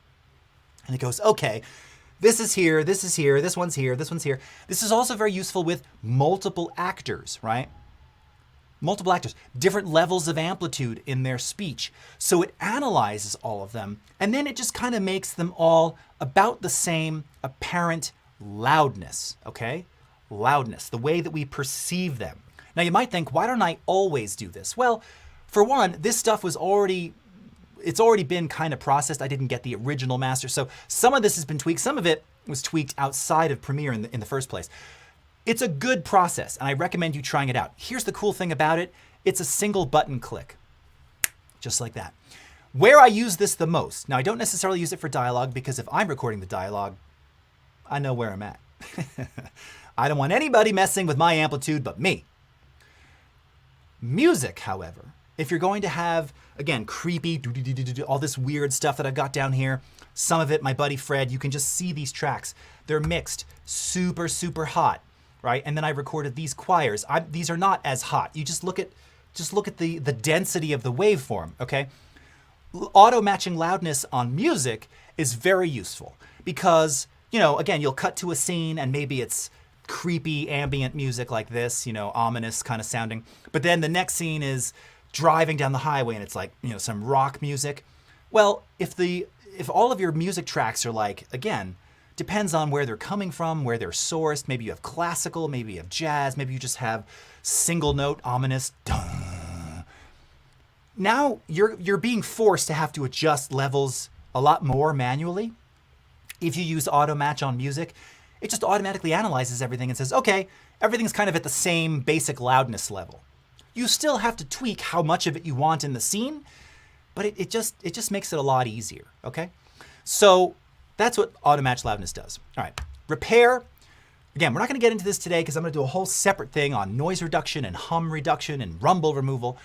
and it goes, okay, this is here, this is here, this one's here, this one's here. This is also very useful with multiple actors, right? Multiple actors, different levels of amplitude in their speech. So it analyzes all of them, and then it just kind of makes them all about the same apparent loudness, okay? Loudness, the way that we perceive them. Now you might think, why don't I always do this? Well, for one, this stuff it's already been kind of processed. I didn't get the original master, so some of this has been tweaked. Some of it was tweaked outside of Premiere in the first place. It's a good process, and I recommend you trying it out. Here's the cool thing about it. It's a single button click, just like that. Where I use this the most, now I don't necessarily use it for dialogue, because if I'm recording the dialogue, I know where I'm at. I don't want anybody messing with my amplitude but me. Music, however, if you're going to have, again, creepy, all this weird stuff that I've got down here, some of it, my buddy Fred, you can just see these tracks. They're mixed, super, super hot, right? And then I recorded these choirs. These are not as hot. You just look at the density of the waveform, okay? Auto matching loudness on music is very useful because, again, you'll cut to a scene and maybe it's creepy ambient music like this, ominous kind of sounding. But then the next scene is driving down the highway and it's like, some rock music. Well, if all of your music tracks are like, again, depends on where they're coming from, where they're sourced. Maybe you have classical, maybe you have jazz, maybe you just have single note, ominous. Duh. Now you're being forced to have to adjust levels a lot more manually. If you use auto match on music, it just automatically analyzes everything and says, okay, everything's kind of at the same basic loudness level. You still have to tweak how much of it you want in the scene, but it just makes it a lot easier, okay? So that's what auto match loudness does. All right, repair. Again, we're not going to get into this today because I'm going to do a whole separate thing on noise reduction and hum reduction and rumble removal.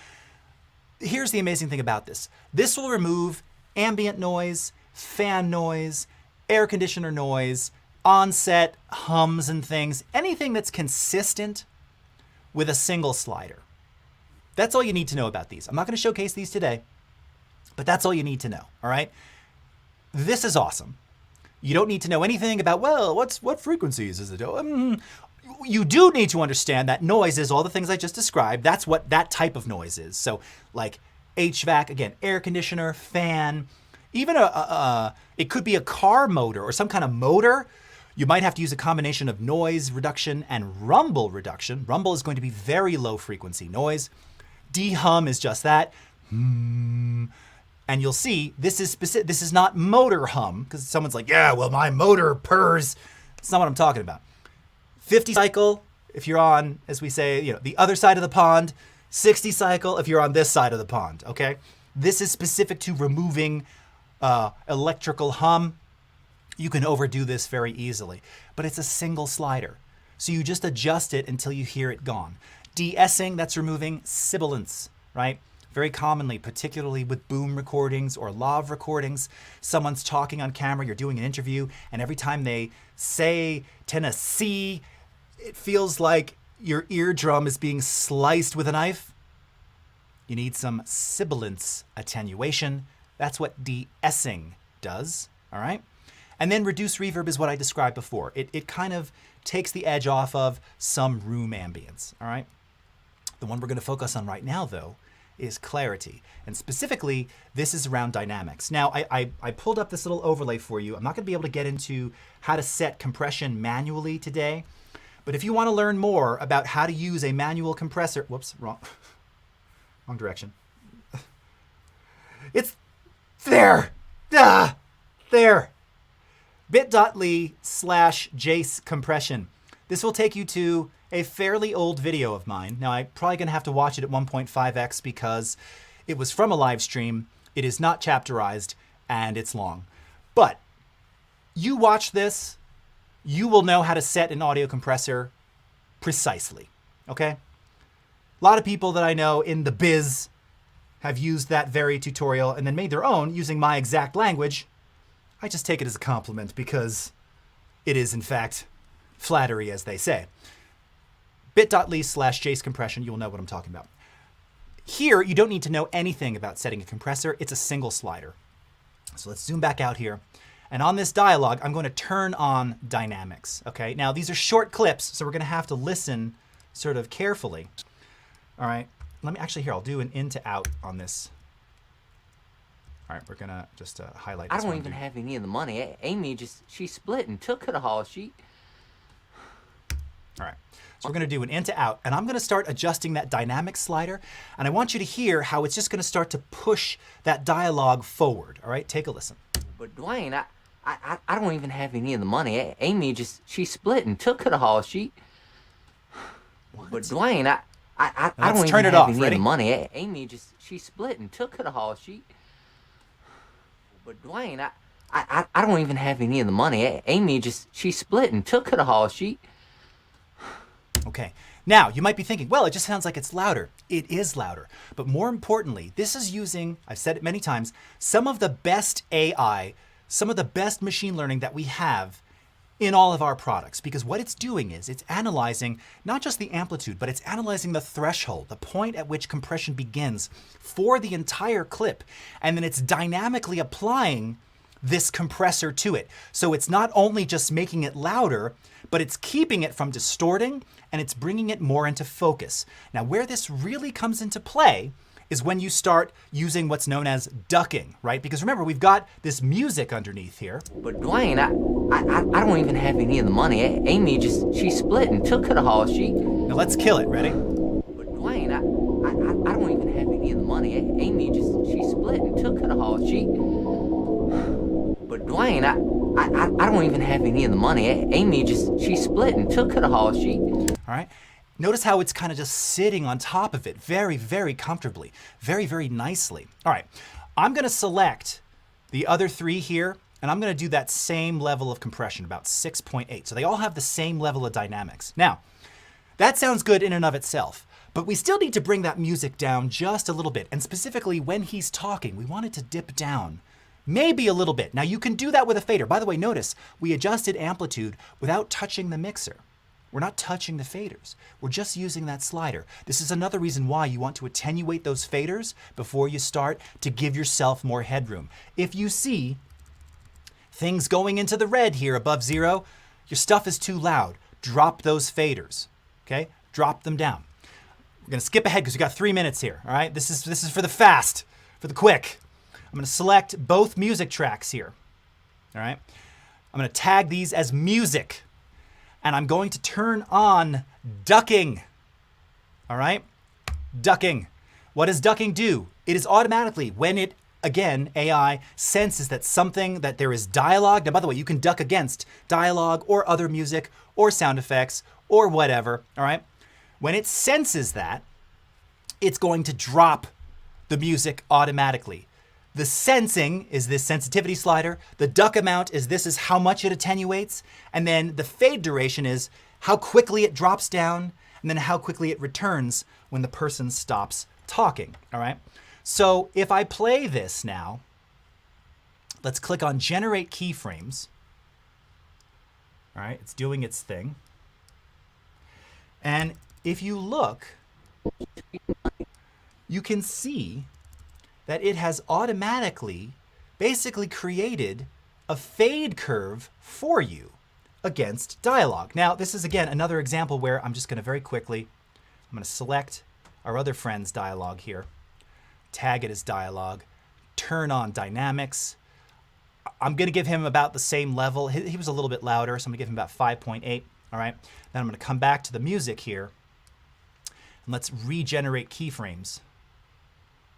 Here's the amazing thing about this. This will remove ambient noise, fan noise, air conditioner noise, onset hums and things, anything that's consistent with a single slider. That's all you need to know about these. I'm not going to showcase these today, but that's all you need to know, all right? This is awesome. You don't need to know anything about, well, what frequencies is it? You do need to understand that noise is all the things I just described. That's what that type of noise is. So like HVAC, again, air conditioner, fan, even it could be a car motor or some kind of motor. You might have to use a combination of noise reduction and rumble reduction. Rumble is going to be very low frequency noise. De-hum is just that. And you'll see this is specific. This is not motor hum, because someone's like, yeah, well, my motor purrs. That's not what I'm talking about. 50 cycle, if you're on, as we say, the other side of the pond. 60 cycle, if you're on this side of the pond, okay? This is specific to removing electrical hum. You can overdo this very easily, but it's a single slider. So you just adjust it until you hear it gone. De-essing, that's removing sibilance, right? Very commonly, particularly with boom recordings or lav recordings, someone's talking on camera, you're doing an interview, and every time they say Tennessee, it feels like your eardrum is being sliced with a knife. You need some sibilance attenuation. That's what de-essing does, all right? And then reduce reverb is what I described before. It kind of takes the edge off of some room ambience, all right? The one we're going to focus on right now, though, is clarity. And specifically, this is around dynamics. Now, I pulled up this little overlay for you. I'm not going to be able to get into how to set compression manually today. But if you want to learn more about how to use a manual compressor, whoops, wrong direction. It's there. There. bit.ly/Jace compression. This will take you to a fairly old video of mine. Now, I'm probably going to have to watch it at 1.5x because it was from a live stream. It is not chapterized and it's long. But you watch this, you will know how to set an audio compressor precisely, okay? A lot of people that I know in the biz have used that very tutorial and then made their own using my exact language. I just take it as a compliment because it is, in fact, flattery, as they say. bit.ly/Jace compression, you will know what I'm talking about. Here, you don't need to know anything about setting a compressor. It's a single slider. So let's zoom back out here. And on this dialogue, I'm going to turn on dynamics, okay? Now, these are short clips, so we're going to have to listen sort of carefully. All right, let me actually, here, I'll do an in to out on this. All right, we're going to just highlight this
I don't
one.
even have any of the money. Amy she split and took it all.
All right, so we're going to do an in to out, and I'm going to start adjusting that dynamic slider, and I want you to hear how it's just going to start to push that dialogue forward. All right, take a listen.
But Dwayne, I don't even have any of the money. Amy she split and took it all. But Dwayne, I don't even have any of the money. Amy she split and took it all. But Dwayne, I don't even have any of the money. Amy she split and took it all.
Okay, now you might be thinking, well, it just sounds like it's louder. It is louder. But more importantly, this is using, I've said it many times, some of the best AI, some of the best machine learning that we have in all of our products. Because what it's doing is it's analyzing not just the amplitude, but it's analyzing the threshold, the point at which compression begins for the entire clip. And then it's dynamically applying this compressor to it. So it's not only just making it louder, but it's keeping it from distorting and it's bringing it more into focus. Now, where this really comes into play is when you start using what's known as ducking, right? Because remember, we've got this music underneath here.
But Dwayne, I don't even have any of the money. Amy she split and took it all.
Now let's kill it. Ready?
But Dwayne, I don't even have any of the money. Amy she split and took it all. But Dwayne, I don't even have any of the money. Amy she split and took it all.
All right. Notice how it's kind of just sitting on top of it very, very comfortably, very, very nicely. All right, I'm going to select the other three here, and I'm going to do that same level of compression, about 6.8. So they all have the same level of dynamics. Now, that sounds good in and of itself, but we still need to bring that music down just a little bit. And specifically when he's talking, we want it to dip down maybe a little bit. Now, you can do that with a fader. By the way, notice we adjusted amplitude without touching the mixer. We're not touching the faders. We're just using that slider. This is another reason why you want to attenuate those faders before you start to give yourself more headroom. If you see things going into the red here above 0, your stuff is too loud. Drop those faders, okay? Drop them down. We're gonna skip ahead because we got 3 minutes here, all right? This is for the fast, for the quick. I'm gonna select both music tracks here, all right? I'm gonna tag these as music. And I'm going to turn on ducking. All right? Ducking. What does ducking do? It is automatically, when it, again, AI senses that there is dialogue. Now, by the way, you can duck against dialogue or other music or sound effects or whatever. All right? When it senses that, it's going to drop the music automatically. The sensing is this sensitivity slider. The duck amount is this is how much it attenuates. And then the fade duration is how quickly it drops down and then how quickly it returns when the person stops talking, all right? So if I play this now, let's click on Generate Keyframes. All right, it's doing its thing. And if you look, you can see that it has automatically basically created a fade curve for you against dialogue. Now, this is, again, another example where I'm just going to very quickly, I'm going to select our other friend's dialogue here. tag it as dialogue, turn on dynamics. I'm going to give him about the same level. He was a little bit louder, so I'm going to give him about 5.8. All right. Then I'm going to come back to the music here, and let's regenerate keyframes.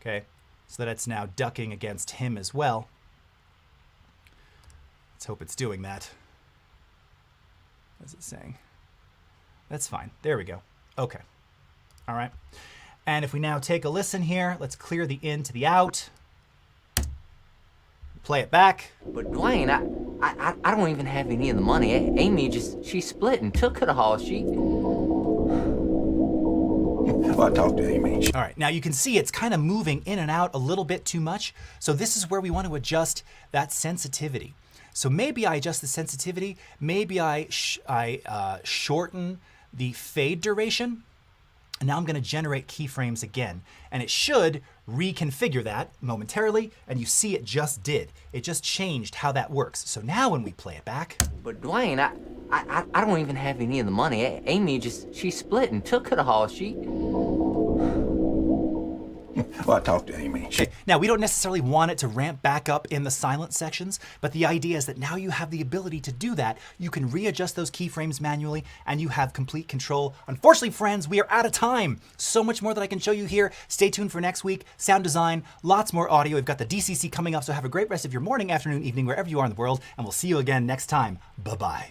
Okay, so that it's now ducking against him as well. Let's hope it's doing that. What is it saying? That's fine. There we go. Okay. All right. And if we now take a listen here, let's clear the in to the out. Play it back.
But Dwayne, I don't even have any of the money. Amy she split and took it all.
Well, I talked to Amy.
All right, now you can see it's kind of moving in and out a little bit too much. So this is where we want to adjust that sensitivity. So maybe I adjust the sensitivity. Maybe I shorten the fade duration. And now I'm going to generate keyframes again. And it should reconfigure that momentarily. And you see it just did. It just changed how that works. So now when we play it back.
But Dwayne, I don't even have any of the money. Amy she split and took it all.
Well, I talked to Amy.
Now, we don't necessarily want it to ramp back up in the silent sections, but the idea is that now you have the ability to do that. You can readjust those keyframes manually, and you have complete control. Unfortunately, friends, we are out of time. So much more that I can show you here. Stay tuned for next week. Sound design, lots more audio. We've got the DCC coming up, so have a great rest of your morning, afternoon, evening, wherever you are in the world, and we'll see you again next time. Bye-bye.